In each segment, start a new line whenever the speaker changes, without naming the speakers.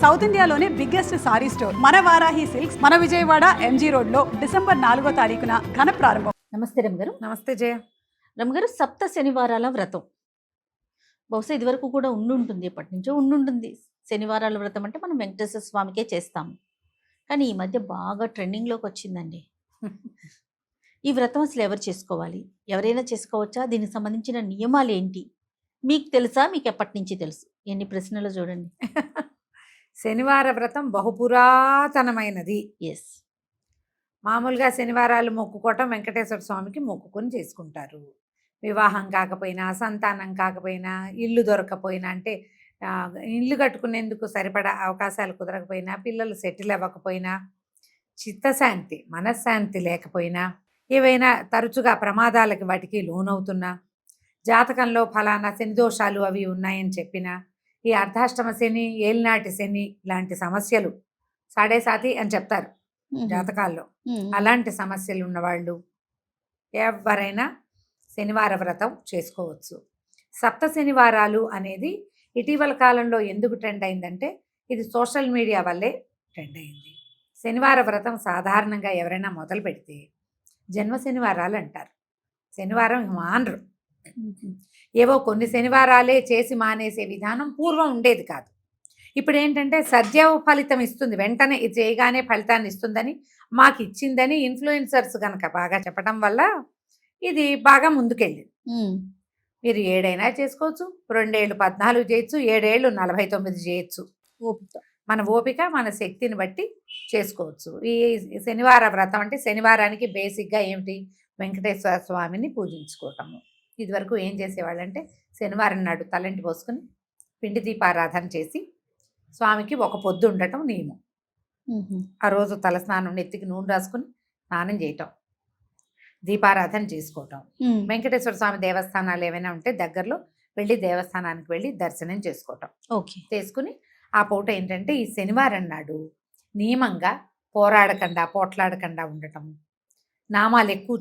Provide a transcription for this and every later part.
South ఇండియాలోనే biggest sorry store మన Varahi silks మన విజయవాడ ఎంజీ రోడ్ లో డిసెంబర్ 4వ తారీఖున ఘన ప్రారంభం.
నమస్తే రమగారు.
నమస్తే జయ.
రమగారు, సప్త శనివారాల వ్రతం బహుశా ఇదివరకు కూడా ఉండుంటుంది, ఎప్పటి నుంచో ఉండుంటుంది. శనివారాల వ్రతం అంటే మనం వెంకటేశ్వర స్వామికే చేస్తాము, కానీ ఈ మధ్య బాగా ట్రెండింగ్లోకి వచ్చిందండి. ఈ వ్రతం అసలు ఎవరు చేసుకోవాలి, ఎవరైనా చేసుకోవచ్చా, దీనికి సంబంధించిన నియమాలు ఏంటి, మీకు తెలుసా, మీకు ఎప్పటి నుంచి తెలుసు? ఎన్ని ప్రశ్నలు చూడండి.
శనివార వ్రతం బహుపురాతనమైనది.
ఎస్,
మామూలుగా శనివారాలు మొక్కుకోవటం వెంకటేశ్వర స్వామికి మొక్కుకొని చేసుకుంటారు. వివాహం కాకపోయినా, సంతానం కాకపోయినా, ఇల్లు దొరకపోయినా, అంటే ఇల్లు కట్టుకునేందుకు సరిపడా అవకాశాలు కుదరకపోయినా, పిల్లలు సెటిల్ అవ్వకపోయినా, చిత్తశాంతి మనశ్శాంతి లేకపోయినా, ఏవైనా తరచుగా ప్రమాదాలకి వాటికి లోనవుతున్నా, జాతకంలో ఫలానా శని దోషాలు అవి ఉన్నాయని చెప్పినా, ఈ అర్ధాష్టమ శని, ఏలినాటి శని లాంటి సమస్యలు సాడేసాతి అని చెప్తారు జాతకాల్లో. అలాంటి సమస్యలు ఉన్నవాళ్ళు ఎవరైనా శనివార వ్రతం చేసుకోవచ్చు. సప్త శనివారాలు అనేది ఇటీవల కాలంలో ఎందుకు ట్రెండ్ అయిందంటే, ఇది సోషల్ మీడియా వల్లే ట్రెండ్ అయింది. శనివార వ్రతం సాధారణంగా ఎవరైనా మొదలు పెడితే జన్మ శనివారాలు అంటారు. శనివారం మానరు. ఏవో కొన్ని శనివారాలే చేసి మానేసే విధానం పూర్వం ఉండేది కాదు. ఇప్పుడు ఏంటంటే సద్యవ ఫలితం ఇస్తుంది, వెంటనే ఇది చేయగానే ఫలితాన్ని ఇస్తుందని, మాకు ఇచ్చిందని ఇన్ఫ్లుయెన్సర్స్ కనుక బాగా చెప్పడం వల్ల ఇది బాగా ముందుకెళ్ళింది. మీరు 7 అయినా చేసుకోవచ్చు, 2 ఏళ్ళు 14 చేయొచ్చు, 7 ఏళ్ళు 49 చేయొచ్చు.
ఓపిక,
మన ఓపిక మన శక్తిని బట్టి చేసుకోవచ్చు. ఈ శనివార వ్రతం అంటే శనివారానికి బేసిక్గా ఏమిటి, వెంకటేశ్వర స్వామిని పూజించుకోవటము. ఇదివరకు ఏం చేసేవాళ్ళంటే శనివారం నాడు తలంటి పోసుకుని పిండి దీపారాధన చేసి స్వామికి ఒక పొద్దు ఉండటం నియమం. ఆ రోజు తలస్నానం, నెత్తికి నూనె రాసుకుని స్నానం చేయటం, దీపారాధన చేసుకోవటం. వెంకటేశ్వర స్వామి దేవస్థానాలు ఏమైనా ఉంటే దగ్గరలో వెళ్ళి దేవస్థానానికి వెళ్ళి దర్శనం చేసుకోవటం.
ఓకే,
చేసుకుని ఆ పూట ఏంటంటే ఈ శనివారం నాడు నియమంగా పోరాడకుండా పోట్లాడకుండా ఉండటం, నామాలు ఎక్కువ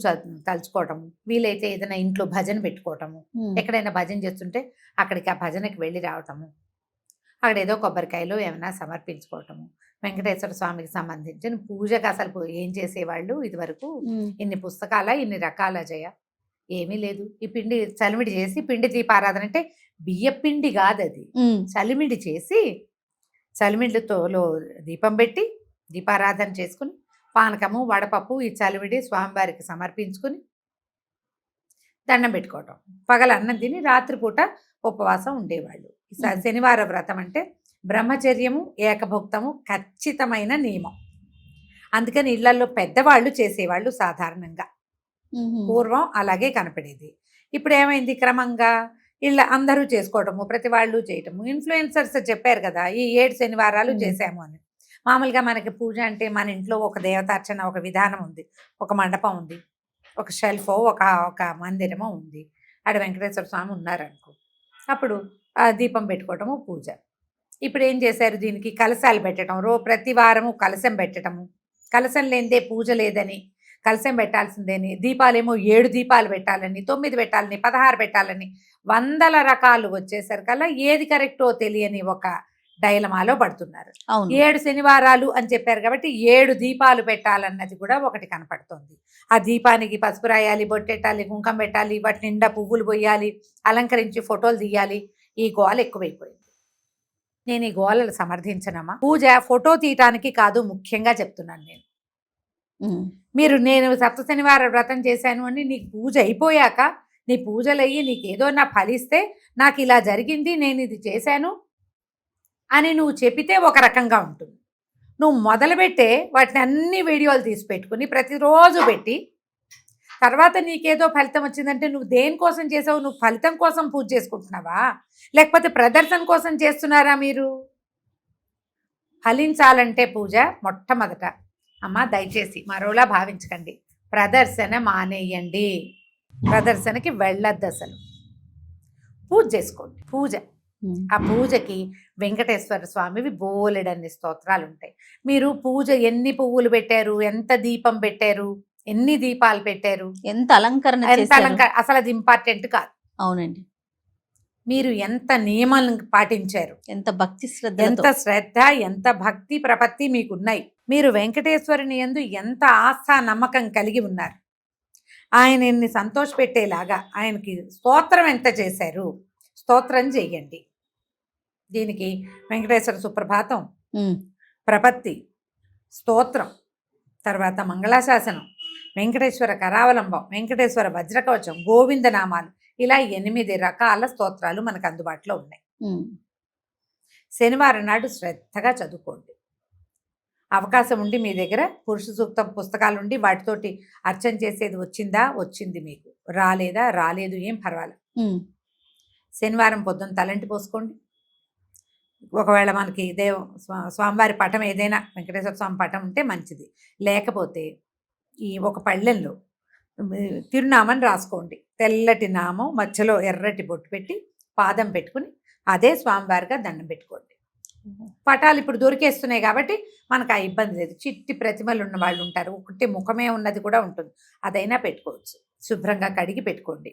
తలుచుకోవటము, వీలైతే ఏదైనా ఇంట్లో భజన పెట్టుకోవటము, ఎక్కడైనా భజన చేస్తుంటే అక్కడికి ఆ భజనకి వెళ్ళి రావటము, అక్కడ ఏదో కొబ్బరికాయలు ఏమైనా సమర్పించుకోవటము. వెంకటేశ్వర స్వామికి సంబంధించిన పూజకు అసలు ఏం చేసేవాళ్ళు ఇదివరకు, ఇన్ని పుస్తకాల ఇన్ని రకాల జయ ఏమీ లేదు. ఈ పిండి చలిమిడి చేసి పిండి దీపారాధన అంటే బియ్య పిండి కాదు, అది చలిమిడి చేసి చలిమిడితో దీపం పెట్టి దీపారాధన చేసుకుని పానకము వడపప్పు ఈ చలివిడి స్వామివారికి సమర్పించుకుని దండం పెట్టుకోవటం, పగల అన్నం తిని రాత్రిపూట ఉపవాసం ఉండేవాళ్ళు. శనివార వ్రతం అంటే బ్రహ్మచర్యము ఏకభుక్తము ఖచ్చితమైన నియమం. అందుకని ఇళ్లలో పెద్దవాళ్ళు చేసేవాళ్ళు సాధారణంగా, పూర్వం అలాగే కనపడేది. ఇప్పుడు ఏమైంది, క్రమంగా ఇళ్ళ అందరూ చేసుకోవటము, ప్రతి వాళ్ళు చేయటము. ఇన్ఫ్లుయెన్సర్స్ చెప్పారు కదా ఈ 7 శనివారాలు చేశాము అని. మామూలుగా మనకి పూజ అంటే మన ఇంట్లో ఒక దేవతార్చన, ఒక విధానం ఉంది, ఒక మండపం ఉంది, ఒక షెల్ఫో ఒక మందిరమో ఉంది, ఆడ వెంకటేశ్వర స్వామి ఉన్నారనుకో, అప్పుడు దీపం పెట్టుకోవటము పూజ. ఇప్పుడు ఏం చేశారు, దీనికి కలశాలు పెట్టడం, ప్రతి వారము కలశం పెట్టడము, కలశం లేనిదే పూజ లేదని, కలశం పెట్టాల్సిందేని, దీపాలేమో 7 దీపాలు పెట్టాలని, 9 పెట్టాలని, 16 పెట్టాలని, 100 రకాలు వచ్చేసరికల్లా ఏది కరెక్టో తెలియని ఒక డైలమాలో పడుతున్నారు. 7 శనివారాలు అని చెప్పారు కాబట్టి 7 దీపాలు పెట్టాలన్నది కూడా ఒకటి కనపడుతోంది. ఆ దీపానికి పసుపు రాయాలి, బొట్టెట్టాలి, కుంకం పెట్టాలి, వాటి నిండా పువ్వులు పోయాలి, అలంకరించి ఫోటోలు తీయాలి. ఈ గోల ఎక్కువైపోయింది. నేను ఈ గోలలు సమర్థించనమ్మా. పూజ ఫోటో తీయటానికి కాదు, ముఖ్యంగా చెప్తున్నాను నేను. నేను సప్త శనివార వ్రతం చేశాను అని నీకు పూజ అయిపోయాక, నీ పూజలు అయ్యి నీకు ఏదో నా ఫలిస్తే, నాకు ఇలా జరిగింది, నేను ఇది చేశాను అని నువ్వు చెప్పితే ఒక రకంగా ఉంటుంది. నువ్వు మొదలుపెట్టే వాటిని అన్ని వీడియోలు తీసి పెట్టుకుని ప్రతిరోజు పెట్టి తర్వాత నీకేదో ఫలితం వచ్చిందంటే నువ్వు దేనికోసం చేసావు? నువ్వు ఫలితం కోసం పూజ చేసుకుంటున్నావా, లేకపోతే ప్రదర్శన కోసం చేస్తున్నారా? మీరు ఫలించాలంటే పూజ మొట్టమొదట అమ్మ దయచేసి మరోలా భావించకండి, ప్రదర్శన మానేయండి, ప్రదర్శనకి వెళ్ళొద్దు, అసలు పూజ చేసుకోండి. పూజ, ఆ పూజకి వెంకటేశ్వర స్వామివి బోలెడన్ని స్తోత్రాలు ఉంటాయి. మీరు పూజ ఎన్ని పువ్వులు పెట్టారు, ఎంత దీపం పెట్టారు, ఎన్ని దీపాలు పెట్టారు,
ఎంత అలంకరణ,
అసలు అది ఇంపార్టెంట్ కాదు.
అవునండి.
మీరు ఎంత నియమాలను పాటించారు,
ఎంత భక్తి
ఎంత
శ్రద్ధ
శ్రద్ధ, ఎంత భక్తి ప్రపత్తి మీకున్నాయి. మీరు వెంకటేశ్వరుని యందు ఎంత ఆస్థ నమ్మకం కలిగి ఉన్నారు. ఆయనని సంతోషపెట్టేలాగా ఆయనకి స్తోత్రం ఎంత చేశారు, స్తోత్రం చెయ్యండి. దీనికి వెంకటేశ్వర సుప్రభాతం, ప్రపత్తి, స్తోత్రం, తర్వాత మంగళాశాసనం, వెంకటేశ్వర కరావలంబం, వెంకటేశ్వర వజ్రకవచం, గోవిందనామాలు, ఇలా 8 రకాల స్తోత్రాలు మనకు అందుబాటులో ఉన్నాయి. శనివారం నాడు శ్రద్ధగా చదువుకోండి. అవకాశం ఉండి మీ దగ్గర పురుష సూక్తం పుస్తకాలు ఉండి వాటితోటి అర్చన చేసేది వచ్చిందా, వచ్చింది, మీకు రాలేదా, రాలేదు, ఏం పర్వాలేదు. శనివారం పొద్దున్న తలంటి పోసుకోండి. ఒకవేళ మనకి స్వామివారి పటం ఏదైనా వెంకటేశ్వర స్వామి పటం ఉంటే మంచిది. లేకపోతే ఈ ఒక పళ్ళెంలో తిరునామని రాసుకోండి. తెల్లటి నామం మధ్యలో ఎర్రటి బొట్టు పెట్టి పాదం పెట్టుకుని అదే స్వామివారిగా దండం పెట్టుకోండి. పటాలు ఇప్పుడు దొరికేస్తున్నాయి కాబట్టి మనకు ఆ ఇబ్బంది లేదు. చిట్టి ప్రతిమలు ఉన్న వాళ్ళు ఉంటారు, ఒకటి ముఖమే ఉన్నది కూడా ఉంటుంది, అదైనా పెట్టుకోవచ్చు. శుభ్రంగా కడిగి పెట్టుకోండి.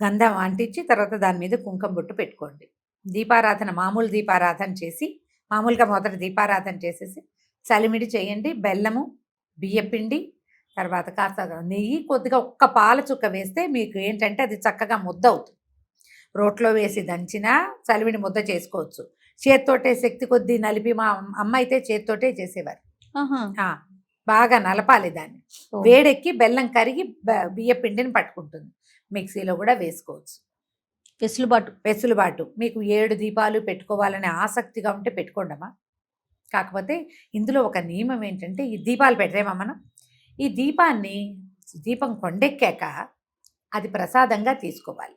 గంధం అంటించి తర్వాత దాని మీద కుంకుమ బొట్టు పెట్టుకోండి. దీపారాధన, మామూలు దీపారాధన చేసి, మామూలుగా మొదట దీపారాధన చేసేసి చలిమిడి చేయండి. బెల్లము, బియ్యపిండి, తర్వాత కాస్త నెయ్యి, కొద్దిగా ఒక్క పాల చుక్క వేస్తే మీకు ఏంటంటే అది చక్కగా ముద్ద అవుతుంది. రోట్లో వేసి దంచినా చలివిడి ముద్ద చేసుకోవచ్చు. చేత్తోటే శక్తి కొద్దీ నలిపి, మా అమ్మ అయితే చేత్తోటే చేసేవారు. బాగా నలపాలి దాన్ని. వేడెక్కి బెల్లం కరిగి బియ్య పిండిని పట్టుకుంటుంది. మిక్సీలో కూడా వేసుకోవచ్చు. వెసులుబాటు. మీకు 7 దీపాలు పెట్టుకోవాలనే ఆసక్తిగా ఉంటే పెట్టుకోండమ్మా. కాకపోతే ఇందులో ఒక నియమం ఏంటంటే, ఈ దీపాలు పెట్టేమా మనం, ఈ దీపం కొండెక్కాక అది ప్రసాదంగా తీసుకోవాలి.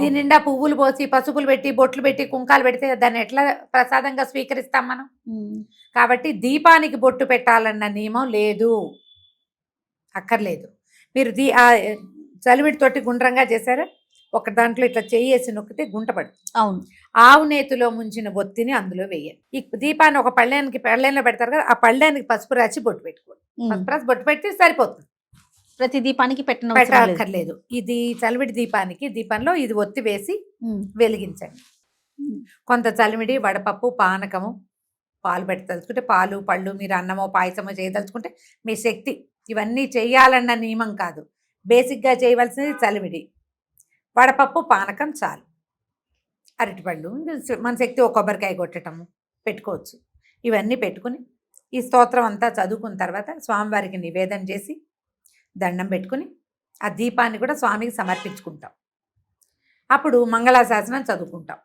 దీని నిండా పువ్వులు పోసి, పసుపులు పెట్టి, బొట్లు పెట్టి, కుంకాలు పెడితే దాన్ని ఎట్లా ప్రసాదంగా స్వీకరిస్తాం మనం? కాబట్టి దీపానికి బొట్టు పెట్టాలన్న నియమం లేదు, అక్కర్లేదు. మీరు చలివిడితోటి గుండ్రంగా చేశారా, ఒక దాంట్లో ఇట్లా చేయేసి నొక్కితే గుంట పడుతుంది.
అవును.
ఆవు నేతిలో ముంచిన ఒత్తిని అందులో వేయాలి. ఈ దీపాన్ని ఒక పళ్ళెంలో పెడతారు కదా, ఆ పళ్ళెనికి పసుపు రాసి బొట్టు పెట్టుకోండి. పసుపు రాసి బొట్టు పెట్టి సరిపోతుంది.
ప్రతి దీపానికి
పెట్టక్కర్లేదు. ఇది చలివిడి దీపంలో ఇది ఒత్తి వేసి వెలిగించండి. కొంత చలివిడి, వడపప్పు, పానకము, పాలు పెట్టదలుచుకుంటే పాలు, పళ్ళు, మీరు అన్నమో పాయసమో చేయదలుచుకుంటే మీ శక్తి. ఇవన్నీ చేయాలన్న నియమం కాదు, బేసిక్గా చేయవలసింది చలివిడి, వడపప్పు, పానకం చాలు. అరటిపళ్ళు, మన శక్తి ఒక కొబ్బరికాయ కొట్టటము పెట్టుకోవచ్చు. ఇవన్నీ పెట్టుకుని ఈ స్తోత్రం అంతా చదువుకున్న తర్వాత స్వామివారికి నివేదన చేసి దండం పెట్టుకుని ఆ దీపాన్ని కూడా స్వామికి సమర్పించుకుంటాం. అప్పుడు మంగళాశాసనం చదువుకుంటాం.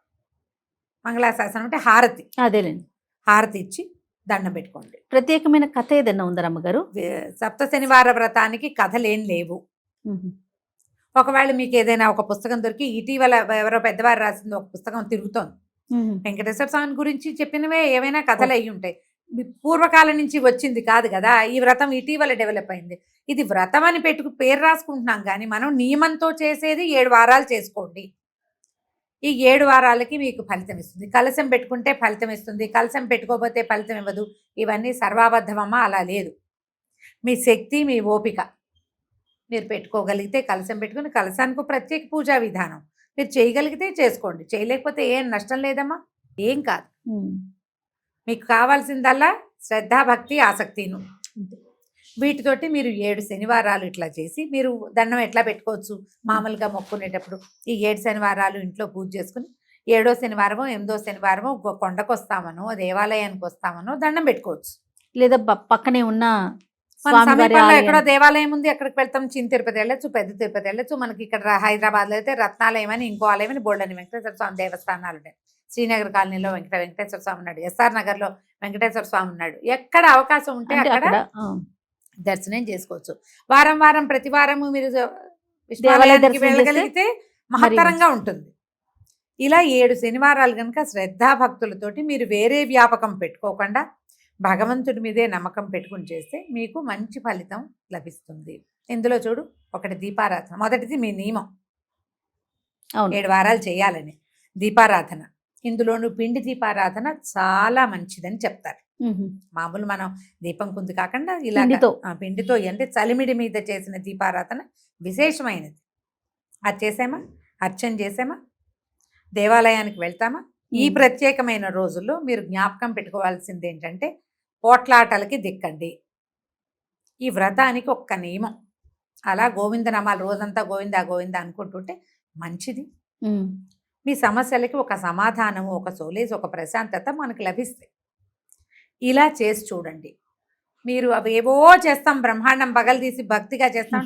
మంగళాశాసనం అంటే హారతి.
అదేలేండి.
హారతి ఇచ్చి దండం పెట్టుకోండి.
ప్రత్యేకమైన కథ ఏదన్నా ఉందా అమ్మగారు?
సప్త శనివార వ్రతానికి కథలేం లేవు. ఒకవేళ మీకు ఏదైనా ఒక పుస్తకం దొరికి, ఇటీవల ఎవరో పెద్దవారు రాసింది ఒక పుస్తకం తిరుగుతోంది, వెంకటేశ్వర స్వామి గురించి చెప్పినవే ఏవైనా కథలు అయి ఉంటాయి. పూర్వకాలం నుంచి వచ్చింది కాదు కదా. ఈ వ్రతం ఇటీవల డెవలప్ అయింది. ఇది వ్రతం అని పేరు రాసుకుంటున్నాం కానీ మనం నియమంతో చేసేది 7 వారాలు చేసుకోండి. ఈ 7 వారాలకి మీకు ఫలితం ఇస్తుంది. కలశం పెట్టుకుంటే ఫలితం ఇస్తుంది, కలశం పెట్టుకోకపోతే ఫలితం ఇవ్వదు. ఇవన్నీ సర్వాబద్ధమమ్మా, అలా లేదు. మీ శక్తి, మీ ఓపిక. మీరు పెట్టుకోగలిగితే కలశం పెట్టుకుని, కలశానికి ప్రత్యేక పూజా విధానం మీరు చేయగలిగితే చేసుకోండి, చేయలేకపోతే ఏం నష్టం లేదమ్మా, ఏం కాదు. మీకు కావాల్సిందల్లా శ్రద్ధాభక్తి, ఆసక్తిను. వీటితోటి మీరు 7 శనివారాలు ఇట్లా చేసి మీరు దండం ఎట్లా పెట్టుకోవచ్చు, మామూలుగా మొక్కునేటప్పుడు ఈ 7 శనివారాలు ఇంట్లో పూజ చేసుకుని 7వ శనివారమో 8వ శనివారమో కొండకు వస్తామనో దేవాలయానికి వస్తామనో దండం పెట్టుకోవచ్చు.
లేదా పక్కనే ఉన్న
సమీపంలో ఎక్కడో దేవాలయం ఉంది, ఎక్కడికి వెళ్తాం. చిన్న తిరుపతి వెళ్ళచ్చు, పెద్ద తిరుపతి వెళ్ళచ్చు. మనకి ఇక్కడ హైదరాబాద్లో అయితే రత్నాలయం అని, ఇంకో ఆలయం అని, బోల్డని వెంకటేశ్వర స్వామి దేవస్థానాలు ఉన్నాయి. శ్రీనగర్ కాలనీలో వెంకటేశ్వర స్వామి ఉన్నాడు, ఎస్ఆర్ నగర్లో వెంకటేశ్వర స్వామి ఉన్నాడు. ఎక్కడ అవకాశం ఉంటే అక్కడ దర్శనం చేసుకోవచ్చు. వారం ప్రతి వారము మీరు దేవాలయానికి వెళ్ళగలిగితే మహత్తరంగా ఉంటుంది. ఇలా 7 శనివారాలు కనుక శ్రద్ధాభక్తులతోటి మీరు వేరే వ్యాపకం పెట్టుకోకుండా భగవంతుడి మీదే నమ్మకం పెట్టుకుని చేస్తే మీకు మంచి ఫలితం లభిస్తుంది. ఇందులో చూడు, ఒకటి దీపారాధన. మొదటిది మీ నియమం 7 వారాలు చేయాలని దీపారాధన. ఇందులోను పిండి దీపారాధన చాలా మంచిదని చెప్తారు. మామూలు మనం దీపం కుంది కాకుండా ఇలా పిండితో అంటే చలిమిడి మీద చేసిన దీపారాధన విశేషమైనది. అది చేసామా, అర్చన చేసామా, దేవాలయానికి వెళ్తామా? ఈ ప్రత్యేకమైన రోజుల్లో మీరు జ్ఞాపకం పెట్టుకోవాల్సింది ఏంటంటే పోట్లాటలకి దిక్కండి. ఈ వ్రతానికి ఒక్క నియమం, అలా గోవిందనామాలు రోజంతా గోవిందా గోవిందా అనుకుంటుంటే మంచిది. మీ సమస్యలకి ఒక సమాధానము, ఒక సోలేజ్, ఒక ప్రశాంతత మనకు లభిస్తాయి. ఇలా చేసి చూడండి. మీరు అవేవో చేస్తాం, బ్రహ్మాండం పగలు భక్తిగా చేస్తాం,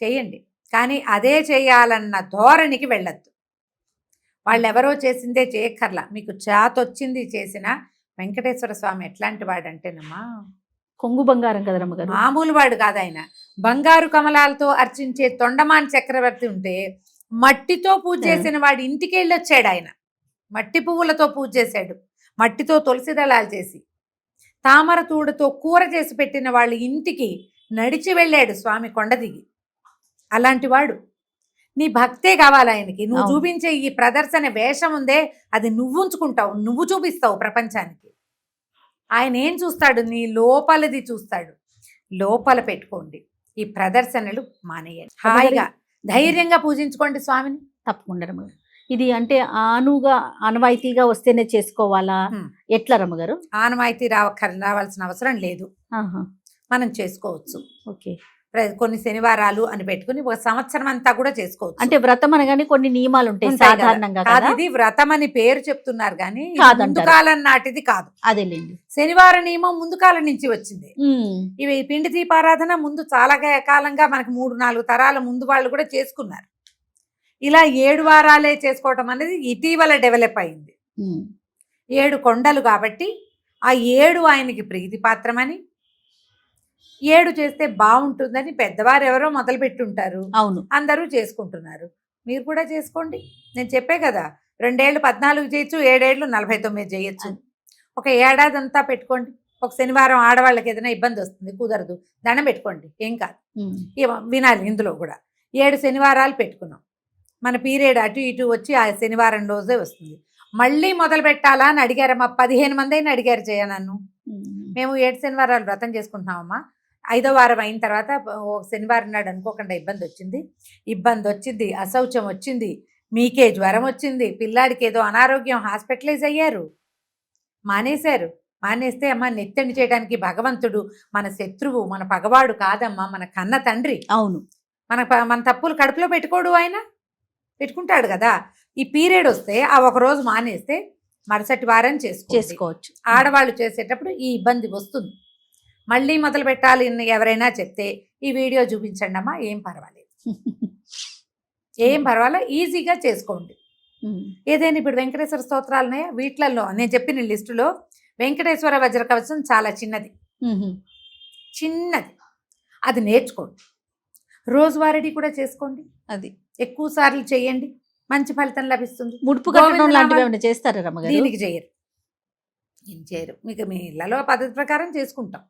చేయండి. కానీ అదే చేయాలన్న ధోరణికి వెళ్ళొద్దు. వాళ్ళెవరో చేసిందే చేయక్కర్లా, మీకు చేతొచ్చింది చేసిన వెంకటేశ్వర స్వామి ఎట్లాంటి వాడంటేనమ్మా,
కొంగు బంగారం కదా రమ్మగారు,
మామూలు వాడు కాదు ఆయన. బంగారు కమలాలతో అర్చించే తొండమాన్ చక్రవర్తి ఉంటే మట్టితో పూజ చేసిన వాడు ఇంటికి వెళ్ళి వచ్చాడు. ఆయన మట్టి పువ్వులతో పూజ చేశాడు, మట్టితో తులసి దళాలు చేసి, తామర తూడుతో కూర చేసి పెట్టిన వాళ్ళ ఇంటికి నడిచి వెళ్ళాడు స్వామి కొండ దిగి. అలాంటి వాడు. నీ భక్తే కావాలి ఆయనకి. నువ్వు చూపించే ఈ ప్రదర్శన వేషం ఉందే, అది నువ్వు ఉంచుకుంటావు, నువ్వు చూపిస్తావు ప్రపంచానికి. ఆయన ఏం చూస్తాడు? నీ లోపలది చూస్తాడు. లోపల పెట్టుకోండి, ఈ ప్రదర్శనలు మానేయండి. హాయిగా ధైర్యంగా పూజించుకోండి స్వామిని.
తప్పకుండా రమ్మగారు. ఇది అంటే ఆనవాయితీగా వస్తేనే చేసుకోవాలా, ఎట్లా రమ్మగారు?
ఆనవాయితీ రావాల్సిన అవసరం లేదు, మనం చేసుకోవచ్చు.
ఓకే.
కొన్ని శనివారాలు అని పెట్టుకుని ఒక సంవత్సరం అంతా కూడా చేసుకోవచ్చు.
అంటే వ్రతం అనగానే కొన్ని నియమాలు ఉంటాయి సాధారణంగా.
ఇది వ్రతం అని పేరు చెప్తున్నారు కానీ ముందు కాలం నాటిది కాదు.
అదేలేండి.
శనివార నియమం ముందు కాలం నుంచి వచ్చింది. ఇవి పిండి దీపారాధన ముందు చాలా కాలంగా మనకి 3-4 తరాల ముందు వాళ్ళు కూడా చేసుకున్నారు. ఇలా 7 వారాలే చేసుకోవటం అనేది ఇటీవల డెవలప్ అయింది. 7 కొండలు కాబట్టి ఆ 7 ఆయనకి ప్రీతిపాత్రమని, 7 చేస్తే బాగుంటుందని పెద్దవారు ఎవరో మొదలు పెట్టుంటారు.
అవును,
అందరూ చేసుకుంటున్నారు. మీరు కూడా చేసుకోండి. నేను చెప్పే కదా, 2 ఏళ్ళు 14 చేయొచ్చు, 7 ఏళ్ళు 49 చేయొచ్చు. ఒక ఏడాది అంతా పెట్టుకోండి. ఒక శనివారం ఆడవాళ్ళకి ఏదైనా ఇబ్బంది వస్తుంది, కుదరదు, దండం పెట్టుకోండి, ఏం కాదు. వినాలి. ఇందులో కూడా 7 శనివారాలు పెట్టుకున్నాం. మన పీరియడ్ అటు ఇటు వచ్చి ఆ శనివారం రోజే వస్తుంది. మళ్ళీ మొదలు పెట్టాలా అని అడిగారమ్మా. 15 మంది అయినా అడిగారు చేయ నన్ను. మేము 7 శనివారాలు వ్రతం చేసుకుంటున్నామమ్మా. 5వ వారం అయిన తర్వాత శనివారం నాడు అనుకోకుండా ఇబ్బంది వచ్చింది, అశౌచం వచ్చింది, మీకే జ్వరం వచ్చింది, పిల్లాడికి ఏదో అనారోగ్యం, హాస్పిటలైజ్ అయ్యారు, మానేస్తే అమ్మ నెత్తెండి చేయడానికి భగవంతుడు మన శత్రువు, మన పగవాడు కాదమ్మా, మన కన్న తండ్రి.
అవును,
మన తప్పులు కడుపులో పెట్టుకోడు, ఆయన పెట్టుకుంటాడు కదా. ఈ పీరియడ్ వస్తే ఆ ఒక రోజు మానేస్తే మరుసటి వారం చేసుకోవచ్చు. ఆడవాళ్ళు చేసేటప్పుడు ఈ ఇబ్బంది వస్తుంది. మళ్ళీ మొదలు పెట్టాలి ఎవరైనా చెప్తే ఈ వీడియో చూపించండి అమ్మా, ఏం పర్వాలేదు, ఈజీగా చేసుకోండి. ఏదైనా ఇప్పుడు వెంకటేశ్వర స్తోత్రాలు ఉన్నాయా, వీటిలలో నేను చెప్పిన లిస్టులో వెంకటేశ్వర వజ్ర కవచం చాలా చిన్నది, అది నేర్చుకోండి. రోజువారీ కూడా చేసుకోండి, అది ఎక్కువ సార్లు చేయండి, మంచి ఫలితం లభిస్తుంది.
ముడుపు కట్టడం లాంటివి ఏమైనా చేస్తారా రమ్మగారు?
దీనికి చేయరు, మీకు మీ ఇళ్లలో పద్ధతి ప్రకారం చేసుకుంటాం.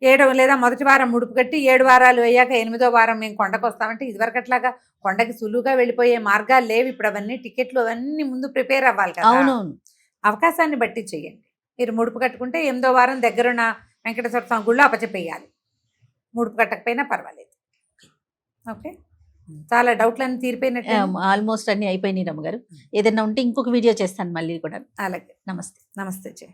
7 లేదా మొదటి వారం ముడుపు కట్టి 7 వారాలు అయ్యాక 8వ వారం మేము కొండకు వస్తామంటే ఇదివరకు అట్లాగా కొండకి సులువుగా వెళ్ళిపోయే మార్గాలు లేవు. ఇప్పుడు అవన్నీ టికెట్లు అవన్నీ ముందు ప్రిపేర్ అవ్వాలి కదా.
అవునవును,
అవకాశాన్ని బట్టి చేయండి. మీరు ముడుపు కట్టుకుంటే 8వ వారం దగ్గరున్న వెంకటేశ్వర స్వామి గుళ్ళో అప్పచెప్పేయాలి, ముడుపు కట్టకపోయినా పర్వాలేదు. ఓకే, చాలా డౌట్లన్నీ తీరిపోయినట్టు,
ఆల్మోస్ట్ అన్ని అయిపోయినాయి రమ్మగారు. ఏదైనా ఉంటే ఇంకొక వీడియో చేస్తాను మళ్ళీ కూడా.
అలాగే,
నమస్తే.
నమస్తే.